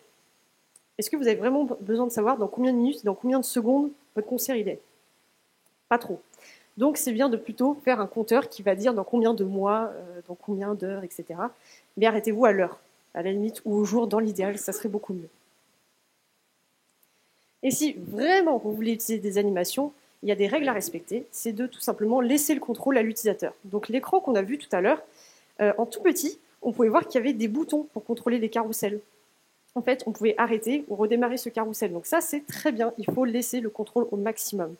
Est-ce que vous avez vraiment besoin de savoir dans combien de minutes et dans combien de secondes votre concert il est? Pas trop. Donc c'est bien de plutôt faire un compteur qui va dire dans combien de mois, dans combien d'heures, etc. Mais arrêtez-vous à l'heure, à la limite, ou au jour, dans l'idéal, ça serait beaucoup mieux. Et si vraiment vous voulez utiliser des animations, il y a des règles à respecter, c'est de tout simplement laisser le contrôle à l'utilisateur. Donc l'écran qu'on a vu tout à l'heure, en tout petit, on pouvait voir qu'il y avait des boutons pour contrôler les carousels. En fait, on pouvait arrêter ou redémarrer ce carrousel. Donc ça, c'est très bien, il faut laisser le contrôle au maximum.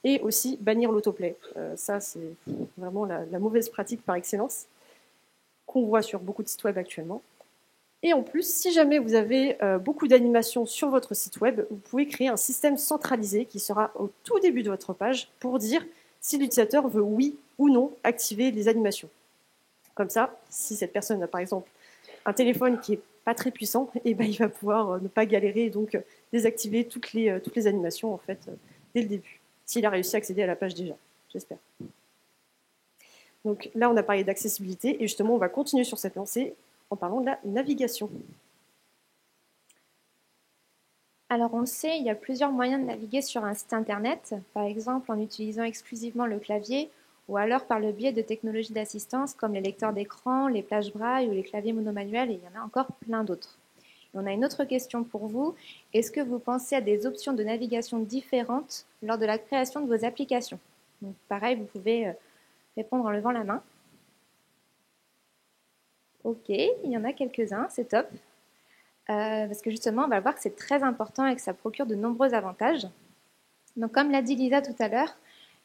Et aussi bannir l'autoplay. Ça, c'est vraiment la mauvaise pratique par excellence qu'on voit sur beaucoup de sites web actuellement. Et en plus, si jamais vous avez beaucoup d'animations sur votre site web, vous pouvez créer un système centralisé qui sera au tout début de votre page pour dire si l'utilisateur veut oui ou non activer les animations. Comme ça, si cette personne a par exemple un téléphone qui n'est pas très puissant, et ben, il va pouvoir ne pas galérer et donc désactiver toutes les animations en fait, dès le début, s'il a réussi à accéder à la page déjà, j'espère. Donc là, on a parlé d'accessibilité et justement, on va continuer sur cette lancée en parlant de la navigation. Alors on le sait, il y a plusieurs moyens de naviguer sur un site internet, par exemple en utilisant exclusivement le clavier ou alors par le biais de technologies d'assistance comme les lecteurs d'écran, les plages braille ou les claviers monomanuels, et il y en a encore plein d'autres. Et on a une autre question pour vous. Est-ce que vous pensez à des options de navigation différentes lors de la création de vos applications? Donc pareil, vous pouvez répondre en levant la main. Ok, il y en a quelques-uns, c'est top. Parce que justement, on va voir que c'est très important et que ça procure de nombreux avantages. Donc, comme l'a dit Lisa tout à l'heure,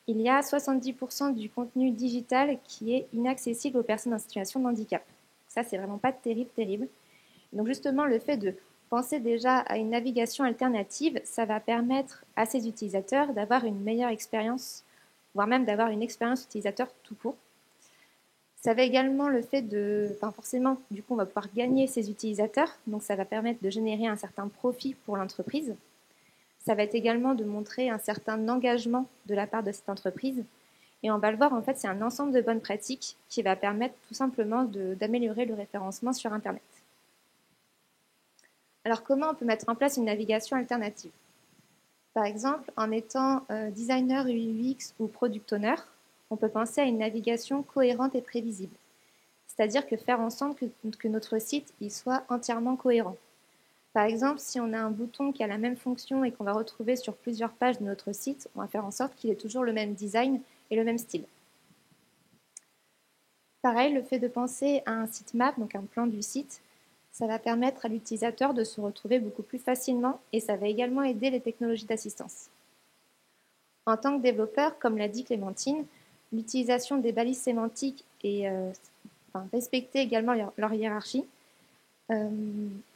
il y a 70% du contenu digital qui est inaccessible aux personnes en situation de handicap. Ça, c'est vraiment pas terrible. Donc, justement, le fait de penser déjà à une navigation alternative, ça va permettre à ces utilisateurs d'avoir une meilleure expérience, voire même d'avoir une expérience utilisateur tout court. Ça va également le fait de, forcément, du coup, on va pouvoir gagner ces utilisateurs, donc ça va permettre de générer un certain profit pour l'entreprise. Ça va être également de montrer un certain engagement de la part de cette entreprise. Et on va le voir, en fait, c'est un ensemble de bonnes pratiques qui va permettre tout simplement d'améliorer le référencement sur Internet. Alors, comment on peut mettre en place une navigation alternative? Par exemple, en étant designer UX ou product owner, on peut penser à une navigation cohérente et prévisible. C'est-à-dire que faire en sorte que notre site il soit entièrement cohérent. Par exemple, si on a un bouton qui a la même fonction et qu'on va retrouver sur plusieurs pages de notre site, on va faire en sorte qu'il ait toujours le même design et le même style. Pareil, le fait de penser à un sitemap, donc un plan du site, ça va permettre à l'utilisateur de se retrouver beaucoup plus facilement et ça va également aider les technologies d'assistance. En tant que développeur, comme l'a dit Clémentine, l'utilisation des balises sémantiques et respecter également leur hiérarchie,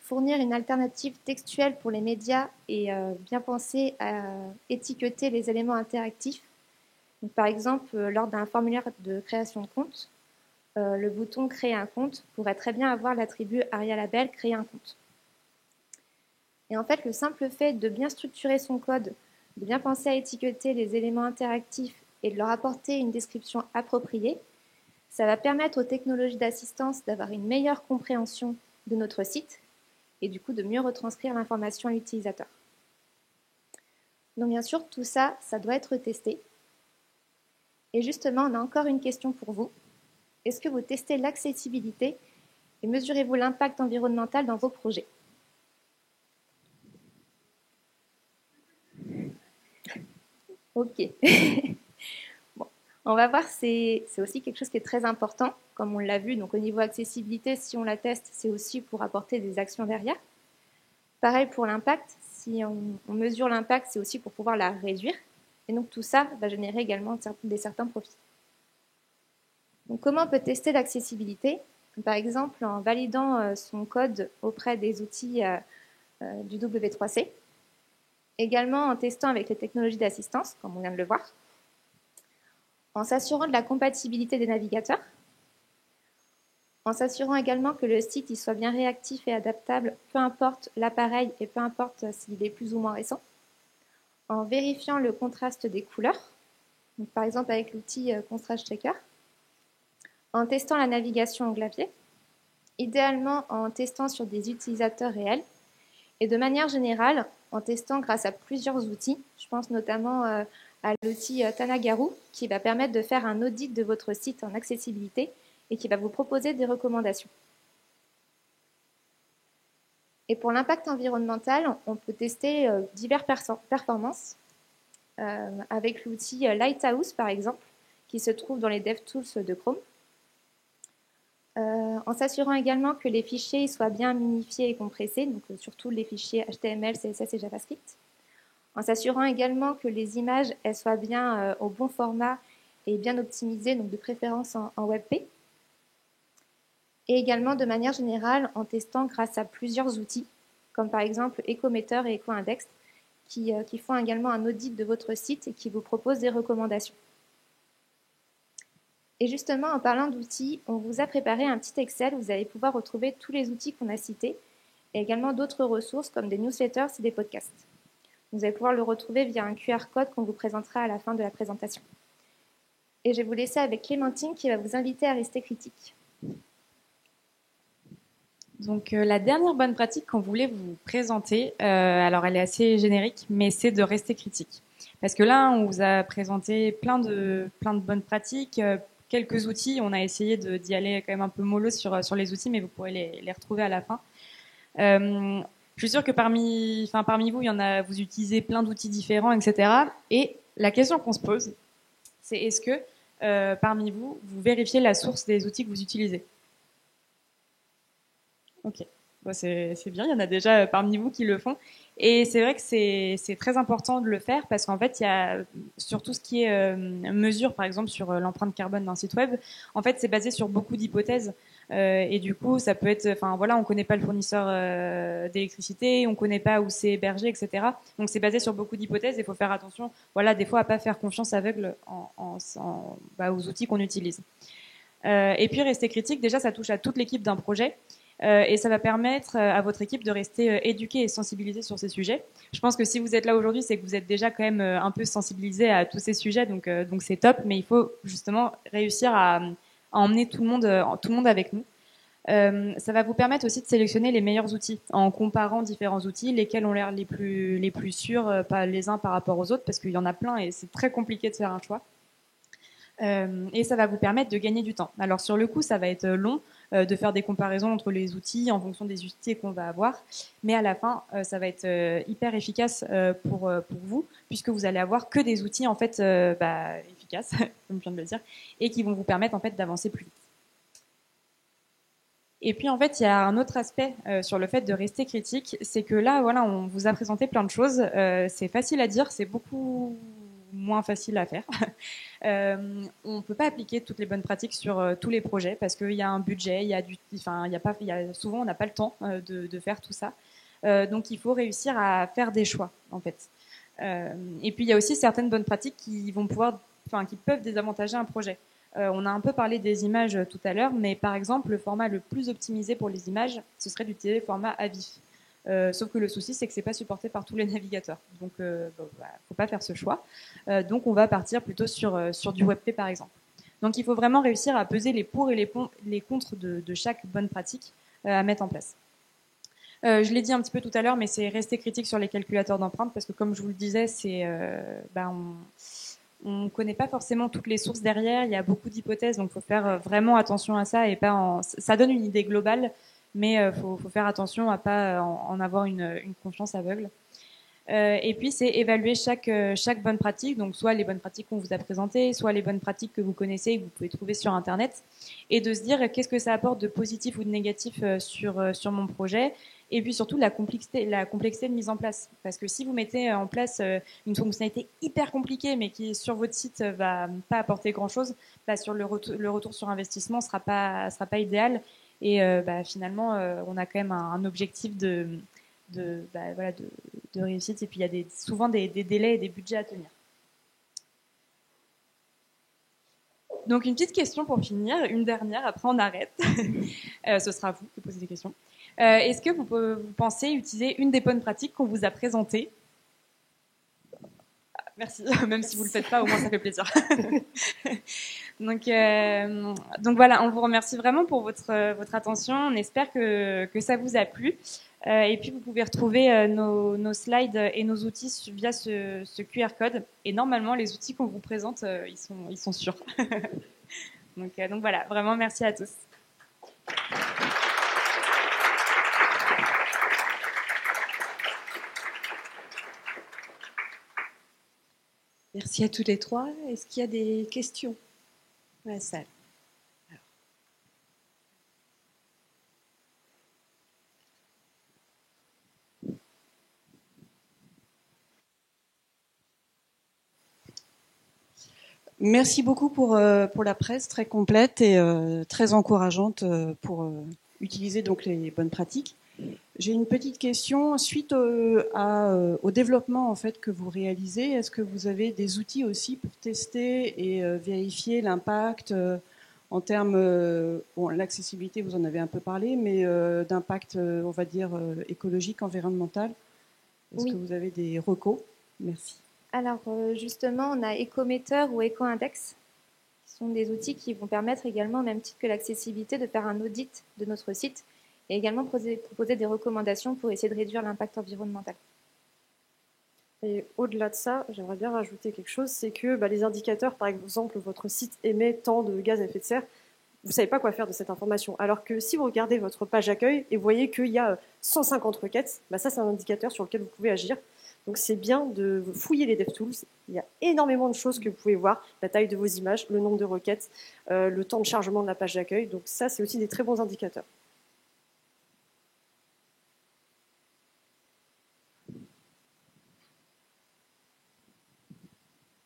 fournir une alternative textuelle pour les médias et bien penser à étiqueter les éléments interactifs. Donc, par exemple, lors d'un formulaire de création de compte, le bouton Créer un compte pourrait très bien avoir l'attribut Aria Label Créer un compte. Et en fait, le simple fait de bien structurer son code, de bien penser à étiqueter les éléments interactifs et de leur apporter une description appropriée, ça va permettre aux technologies d'assistance d'avoir une meilleure compréhension de notre site et du coup de mieux retranscrire l'information à l'utilisateur. Donc bien sûr, tout ça, ça doit être testé. Et justement, on a encore une question pour vous. Est-ce que vous testez l'accessibilité et mesurez-vous l'impact environnemental dans vos projets? Ok. Bon. On va voir, c'est aussi quelque chose qui est très important, comme on l'a vu. Donc au niveau accessibilité, si on la teste, c'est aussi pour apporter des actions derrière. Pareil pour l'impact, si on mesure l'impact, c'est aussi pour pouvoir la réduire. Et donc tout ça va générer également certains profits. Donc comment on peut tester l'accessibilité? Par exemple, en validant son code auprès des outils du W3C. Également en testant avec les technologies d'assistance, comme on vient de le voir. En s'assurant de la compatibilité des navigateurs. En s'assurant également que le site il soit bien réactif et adaptable, peu importe l'appareil et peu importe s'il est plus ou moins récent. en vérifiant le contraste des couleurs, donc par exemple avec l'outil Contrast Checker, en testant la navigation au clavier, idéalement en testant sur des utilisateurs réels, et de manière générale en testant grâce à plusieurs outils. Je pense notamment à l'outil Tanagaru qui va permettre de faire un audit de votre site en accessibilité et qui va vous proposer des recommandations. Et pour l'impact environnemental, on peut tester diverses performances avec l'outil Lighthouse par exemple, qui se trouve dans les DevTools de Chrome. En s'assurant également que les fichiers soient bien minifiés et compressés, donc surtout les fichiers HTML, CSS et JavaScript. En s'assurant également que les images elles soient bien au bon format et bien optimisées, donc de préférence en WebP. Et également de manière générale en testant grâce à plusieurs outils, comme par exemple Ecometer et EcoIndex, qui font également un audit de votre site et qui vous proposent des recommandations. Et justement, en parlant d'outils, on vous a préparé un petit Excel où vous allez pouvoir retrouver tous les outils qu'on a cités et également d'autres ressources comme des newsletters et des podcasts. Vous allez pouvoir le retrouver via un QR code qu'on vous présentera à la fin de la présentation. Et je vais vous laisser avec Clémentine qui va vous inviter à rester critique. Donc la dernière bonne pratique qu'on voulait vous présenter, alors elle est assez générique, mais c'est de rester critique. Parce que là, on vous a présenté plein de bonnes pratiques, quelques outils. On a essayé d'y aller quand même un peu mollo sur les outils, mais vous pourrez les retrouver à la fin. Je suis sûre que parmi vous, il y en a, vous utilisez plein d'outils différents, etc. Et la question qu'on se pose, c'est est-ce que parmi vous, vous vérifiez la source des outils que vous utilisez? Ok, bon, c'est bien, il y en a déjà parmi vous qui le font. Et c'est vrai que c'est très important de le faire parce qu'en fait, il y a sur tout ce qui est mesure, par exemple sur l'empreinte carbone d'un site web, en fait, c'est basé sur beaucoup d'hypothèses. Et du coup, ça peut être, enfin voilà, on connaît pas le fournisseur d'électricité, on connaît pas où c'est hébergé, etc. Donc c'est basé sur beaucoup d'hypothèses. Il faut faire attention, voilà, des fois à pas faire confiance aveugle aux outils qu'on utilise. Et puis rester critique, déjà, ça touche à toute l'équipe d'un projet. Et ça va permettre à votre équipe de rester éduquée et sensibilisée sur ces sujets. Je pense que si vous êtes là aujourd'hui, c'est que vous êtes déjà quand même un peu sensibilisé à tous ces sujets, donc c'est top. Mais il faut justement réussir à emmener tout le monde avec nous. Ça va vous permettre aussi de sélectionner les meilleurs outils en comparant différents outils, lesquels ont l'air les plus sûrs, pas les uns par rapport aux autres, parce qu'il y en a plein et c'est très compliqué de faire un choix. Et ça va vous permettre de gagner du temps. Alors sur le coup, ça va être long de faire des comparaisons entre les outils en fonction des outils qu'on va avoir, mais à la fin, ça va être hyper efficace pour vous, puisque vous allez avoir que des outils en fait efficaces, comme je viens de le dire, et qui vont vous permettre en fait d'avancer plus vite. Et puis en fait, il y a un autre aspect sur le fait de rester critique, c'est que là, voilà, on vous a présenté plein de choses. C'est facile à dire, c'est beaucoup moins facile à faire. On peut pas appliquer toutes les bonnes pratiques sur tous les projets parce qu'il y a un budget, souvent on n'a pas le temps de faire tout ça. Donc il faut réussir à faire des choix en fait. Et puis il y a aussi certaines bonnes pratiques qui peuvent désavantager un projet. On a un peu parlé des images tout à l'heure, mais par exemple le format le plus optimisé pour les images, ce serait d'utiliser le format AVIF. Sauf que le souci, c'est que c'est pas supporté par tous les navigateurs. Donc, faut pas faire ce choix. Donc, on va partir plutôt sur du WebP, par exemple. Donc, il faut vraiment réussir à peser les pour et les contre de chaque bonne pratique à mettre en place. Je l'ai dit un petit peu tout à l'heure, mais c'est rester critique sur les calculateurs d'empreintes parce que, comme je vous le disais, on connaît pas forcément toutes les sources derrière. Il y a beaucoup d'hypothèses, donc faut faire vraiment attention à ça et pas ça donne une idée globale. Mais faut faire attention à pas en avoir une confiance aveugle. Et puis c'est évaluer chaque bonne pratique, donc soit les bonnes pratiques qu'on vous a présentées, soit les bonnes pratiques que vous connaissez et que vous pouvez trouver sur Internet, et de se dire qu'est-ce que ça apporte de positif ou de négatif sur mon projet, et puis surtout la complexité de mise en place. Parce que si vous mettez en place une fonctionnalité hyper compliquée, mais qui sur votre site va pas apporter grand-chose, sur le retour sur investissement sera pas idéal. Et finalement, on a quand même un objectif de réussite. Et puis, il y a souvent des délais et des budgets à tenir. Donc, une petite question pour finir, une dernière, après on arrête. Ce sera à vous de poser des questions. Est-ce que vous pensez utiliser une des bonnes pratiques qu'on vous a présentées? Merci. Même si vous le faites pas, au moins ça fait plaisir. Donc voilà, on vous remercie vraiment pour votre attention. On espère que ça vous a plu. Et puis vous pouvez retrouver nos slides et nos outils via ce QR code. Et normalement, les outils qu'on vous présente, ils sont sûrs. Donc voilà, vraiment merci à tous. Merci à tous les trois. Est-ce qu'il y a des questions dans la salle? Merci beaucoup pour la presse très complète et très encourageante pour utiliser donc les bonnes pratiques. J'ai une petite question suite au développement en fait que vous réalisez. Est-ce que vous avez des outils aussi pour tester et vérifier l'impact en termes bon, l'accessibilité vous en avez un peu parlé, mais d'impact on va dire écologique, environnemental. Est-ce que vous avez des recos? Merci. Alors justement, on a Ecometer ou Ecoindex, qui sont des outils qui vont permettre également, au même titre que l'accessibilité, de faire un audit de notre site et également proposer des recommandations pour essayer de réduire l'impact environnemental. Et au-delà de ça, j'aimerais bien rajouter quelque chose, c'est que les indicateurs, par exemple, votre site émet tant de gaz à effet de serre, vous ne savez pas quoi faire de cette information. Alors que si vous regardez votre page d'accueil et vous voyez qu'il y a 150 requêtes, ça c'est un indicateur sur lequel vous pouvez agir. Donc c'est bien de fouiller les DevTools. Il y a énormément de choses que vous pouvez voir, la taille de vos images, le nombre de requêtes, le temps de chargement de la page d'accueil. Donc ça, c'est aussi des très bons indicateurs.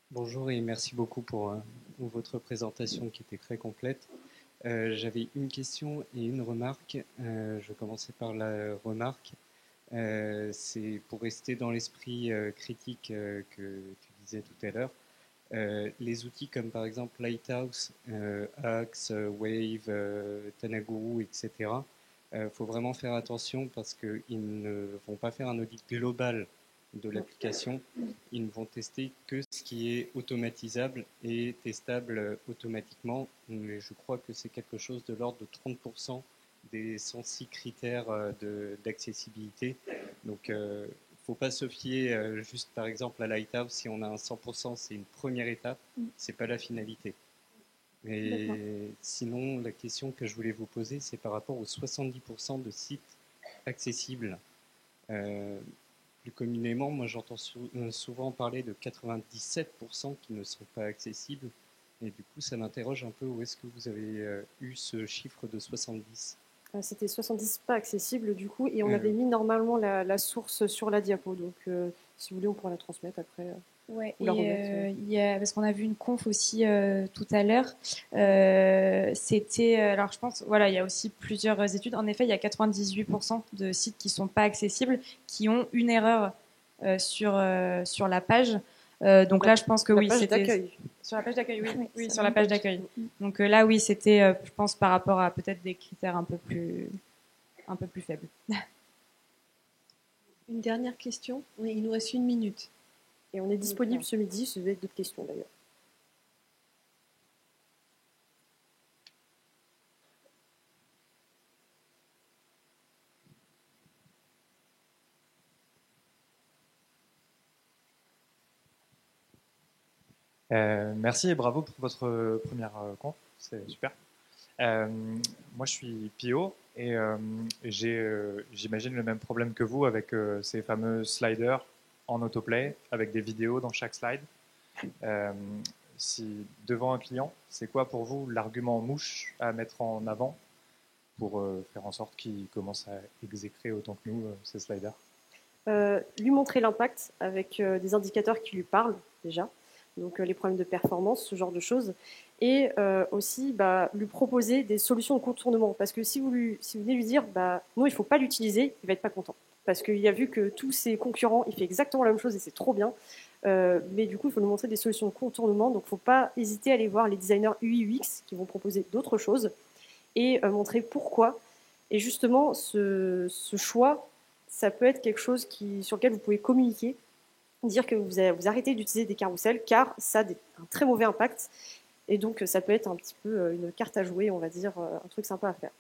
Bonjour et merci beaucoup pour votre présentation qui était très complète. J'avais une question et une remarque. Je vais commencer par la remarque. C'est pour rester dans l'esprit critique que tu disais tout à l'heure. Les outils comme par exemple Lighthouse, Axe, Wave, Tanaguru, etc. Faut vraiment faire attention parce qu'ils ne vont pas faire un audit global de l'application. Ils ne vont tester que ce qui est automatisable et testable automatiquement. Mais je crois que c'est quelque chose de l'ordre de 30% des 106 critères d'accessibilité. Donc, il ne faut pas se fier juste par exemple à Lighthouse. Si on a un 100%, c'est une première étape, c'est pas la finalité. Et sinon, la question que je voulais vous poser, c'est par rapport aux 70% de sites accessibles. Plus communément, moi j'entends souvent parler de 97% qui ne sont pas accessibles. Et du coup, ça m'interroge un peu où est-ce que vous avez eu ce chiffre de 70? C'était 70 pas accessibles du coup, et on avait mis normalement la source sur la diapo. Donc si vous voulez, on pourra la transmettre après. Ouais, ou la remettre. parce qu'on a vu une conf aussi tout à l'heure. C'était, alors je pense, voilà, il y a aussi plusieurs études. En effet, il y a 98% de sites qui sont pas accessibles, qui ont une erreur sur la page. Donc là, je pense que oui, c'était sur la page d'accueil. Oui, oui, sur la page d'accueil. Donc là, oui, c'était, je pense, par rapport à peut-être des critères un peu plus faibles. Une dernière question. Oui, il nous reste 1 minute. Et on est disponible ce midi, si vous avez d'autres questions d'ailleurs. Merci et bravo pour votre première conf, c'est super. Moi je suis Pio et j'imagine le même problème que vous avec ces fameux sliders en autoplay avec des vidéos dans chaque slide. Si devant un client, c'est quoi pour vous l'argument mouche à mettre en avant pour faire en sorte qu'il commence à exécrer autant que nous ces sliders? Lui montrer l'impact avec des indicateurs qui lui parlent déjà, donc les problèmes de performance, ce genre de choses, et aussi lui proposer des solutions de contournement, parce que si vous venez lui dire non, il ne faut pas l'utiliser, il va être pas content, parce qu'il a vu que tous ses concurrents, il fait exactement la même chose et c'est trop bien, mais du coup il faut lui montrer des solutions de contournement, donc il ne faut pas hésiter à aller voir les designers UI UX qui vont proposer d'autres choses et montrer pourquoi, et justement ce choix, ça peut être quelque chose sur lequel vous pouvez communiquer dire que vous arrêtez d'utiliser des carousels car ça a un très mauvais impact et donc ça peut être un petit peu une carte à jouer, on va dire, un truc sympa à faire.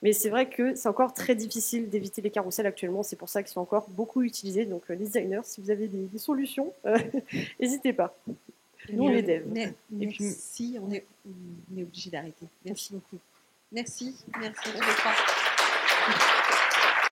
Mais c'est vrai que c'est encore très difficile d'éviter les carousels actuellement, c'est pour ça qu'ils sont encore beaucoup utilisés. Donc les designers, si vous avez des solutions, n'hésitez pas. Nous, on les devs. Merci, on est obligé d'arrêter. Merci beaucoup. Merci, merci.